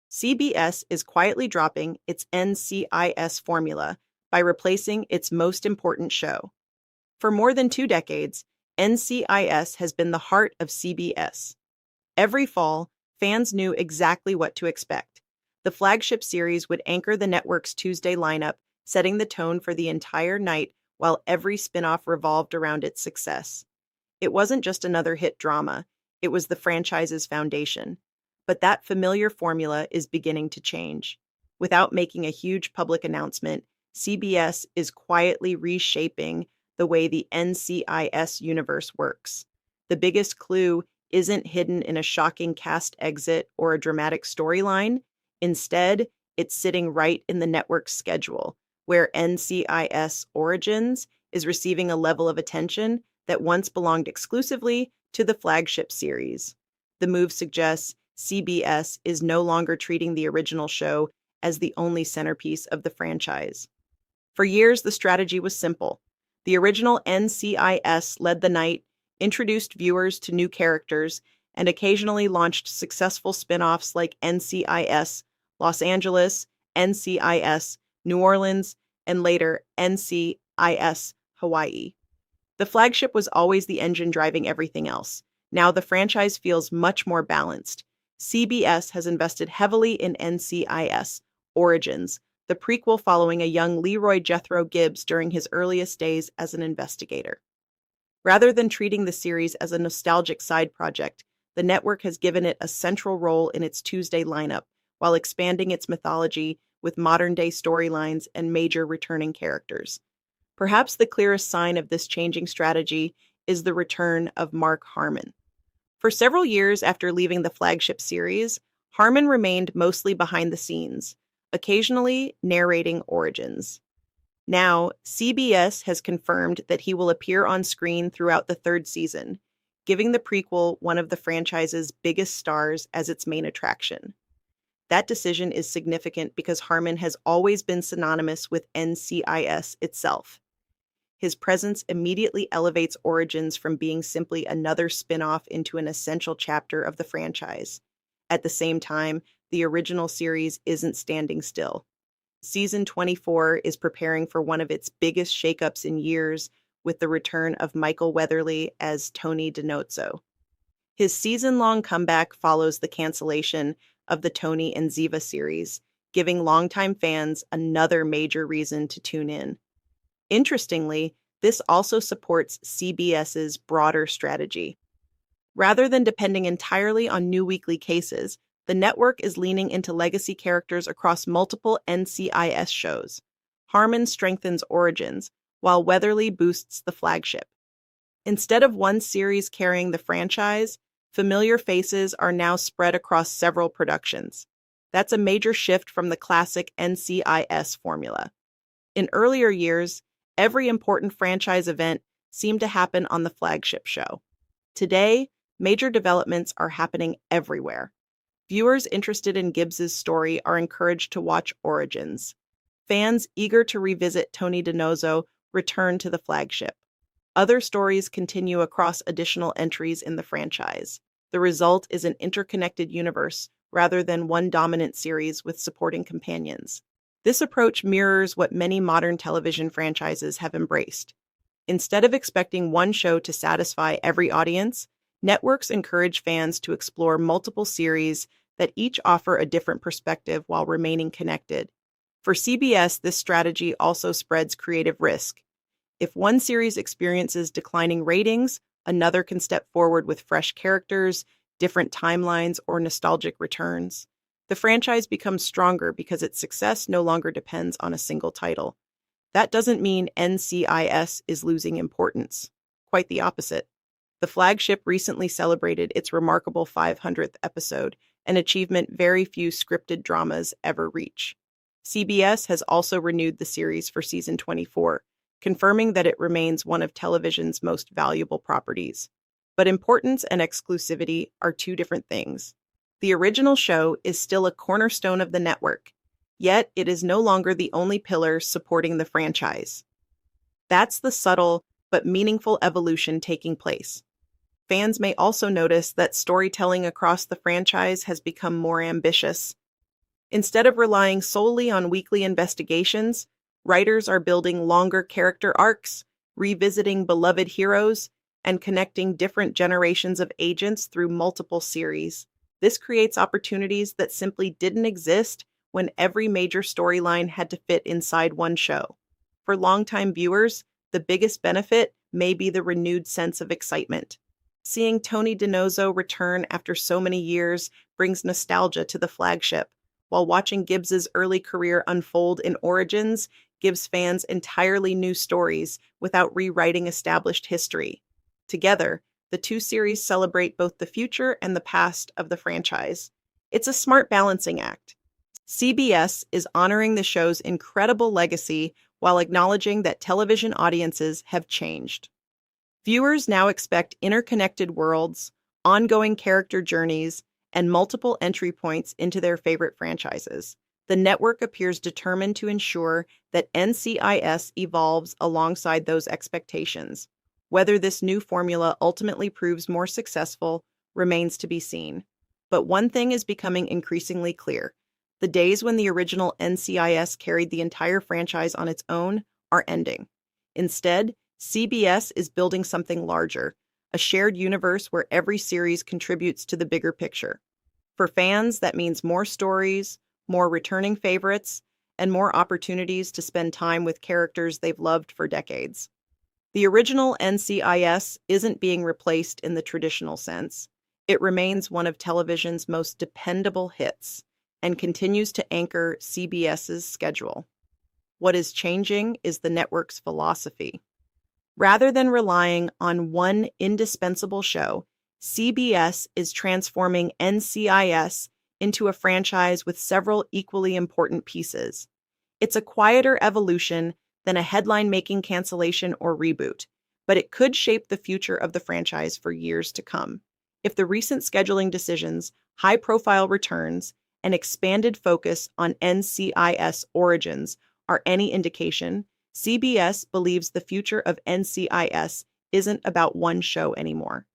CBS is quietly dropping its NCIS formula by replacing its most important show. For more than 2 decades, NCIS has been the heart of CBS. Every fall, fans knew exactly what to expect. The flagship series would anchor the network's Tuesday lineup, setting the tone for the entire night while every spin-off revolved around its success. It wasn't just another hit drama, it was the franchise's foundation. But that familiar formula is beginning to change. Without making a huge public announcement, CBS is quietly reshaping the way the NCIS universe works. The biggest clue isn't hidden in a shocking cast exit or a dramatic storyline. Instead, it's sitting right in the network's schedule, where NCIS Origins is receiving a level of attention that once belonged exclusively to the flagship series. The move suggests CBS is no longer treating the original show as the only centerpiece of the franchise. For years, the strategy was simple. The original NCIS led the night, introduced viewers to new characters, and occasionally launched successful spin-offs like NCIS Los Angeles, NCIS New Orleans, and later NCIS Hawaii. The flagship was always the engine driving everything else. Now the franchise feels much more balanced. CBS has invested heavily in NCIS Origins, the prequel following a young Leroy Jethro Gibbs during his earliest days as an investigator. Rather than treating the series as a nostalgic side project, the network has given it a central role in its Tuesday lineup, while expanding its mythology with modern-day storylines and major returning characters. Perhaps the clearest sign of this changing strategy is the return of Mark Harmon. For several years after leaving the flagship series, Harmon remained mostly behind the scenes, occasionally narrating Origins. Now, CBS has confirmed that he will appear on screen throughout the third season, giving the prequel one of the franchise's biggest stars as its main attraction. That decision is significant because Harmon has always been synonymous with NCIS itself. His presence immediately elevates Origins from being simply another spin-off into an essential chapter of the franchise. At the same time, the original series isn't standing still. Season 24 is preparing for one of its biggest shakeups in years with the return of Michael Weatherly as Tony DiNozzo. His season-long comeback follows the cancellation of the Tony and Ziva series, giving longtime fans another major reason to tune in. Interestingly, this also supports CBS's broader strategy. Rather than depending entirely on new weekly cases, the network is leaning into legacy characters across multiple NCIS shows. Harmon strengthens Origins, while Weatherly boosts the flagship. Instead of one series carrying the franchise, familiar faces are now spread across several productions. That's a major shift from the classic NCIS formula. In earlier years, every important franchise event seemed to happen on the flagship show. Today, major developments are happening everywhere. Viewers interested in Gibbs's story are encouraged to watch Origins. Fans eager to revisit Tony DiNozzo return to the flagship. Other stories continue across additional entries in the franchise. The result is an interconnected universe rather than one dominant series with supporting companions. This approach mirrors what many modern television franchises have embraced. Instead of expecting one show to satisfy every audience, networks encourage fans to explore multiple series that each offer a different perspective while remaining connected. For CBS, this strategy also spreads creative risk. If one series experiences declining ratings, another can step forward with fresh characters, different timelines, or nostalgic returns. The franchise becomes stronger because its success no longer depends on a single title. That doesn't mean NCIS is losing importance. Quite the opposite. The flagship recently celebrated its remarkable 500th episode, an achievement very few scripted dramas ever reach. CBS has also renewed the series for season 24, confirming that it remains one of television's most valuable properties. But importance and exclusivity are two different things. The original show is still a cornerstone of the network, yet it is no longer the only pillar supporting the franchise. That's the subtle but meaningful evolution taking place. Fans may also notice that storytelling across the franchise has become more ambitious. Instead of relying solely on weekly investigations, writers are building longer character arcs, revisiting beloved heroes, and connecting different generations of agents through multiple series. This creates opportunities that simply didn't exist when every major storyline had to fit inside one show. For longtime viewers, the biggest benefit may be the renewed sense of excitement. Seeing Tony DiNozzo return after so many years brings nostalgia to the flagship, while watching Gibbs's early career unfold in Origins gives fans entirely new stories without rewriting established history. Together, the two series celebrate both the future and the past of the franchise. It's a smart balancing act. CBS is honoring the show's incredible legacy while acknowledging that television audiences have changed. Viewers now expect interconnected worlds, ongoing character journeys, and multiple entry points into their favorite franchises. The network appears determined to ensure that NCIS evolves alongside those expectations. Whether this new formula ultimately proves more successful remains to be seen. But one thing is becoming increasingly clear. The days when the original NCIS carried the entire franchise on its own are ending. Instead, CBS is building something larger, a shared universe where every series contributes to the bigger picture. For fans, that means more stories, more returning favorites, and more opportunities to spend time with characters they've loved for decades. The original NCIS isn't being replaced in the traditional sense. It remains one of television's most dependable hits and continues to anchor CBS's schedule. What is changing is the network's philosophy. Rather than relying on one indispensable show, CBS is transforming NCIS into a franchise with several equally important pieces. It's a quieter evolution than a headline-making cancellation or reboot, but it could shape the future of the franchise for years to come. If the recent scheduling decisions, high-profile returns, and expanded focus on NCIS Origins are any indication, CBS believes the future of NCIS isn't about one show anymore.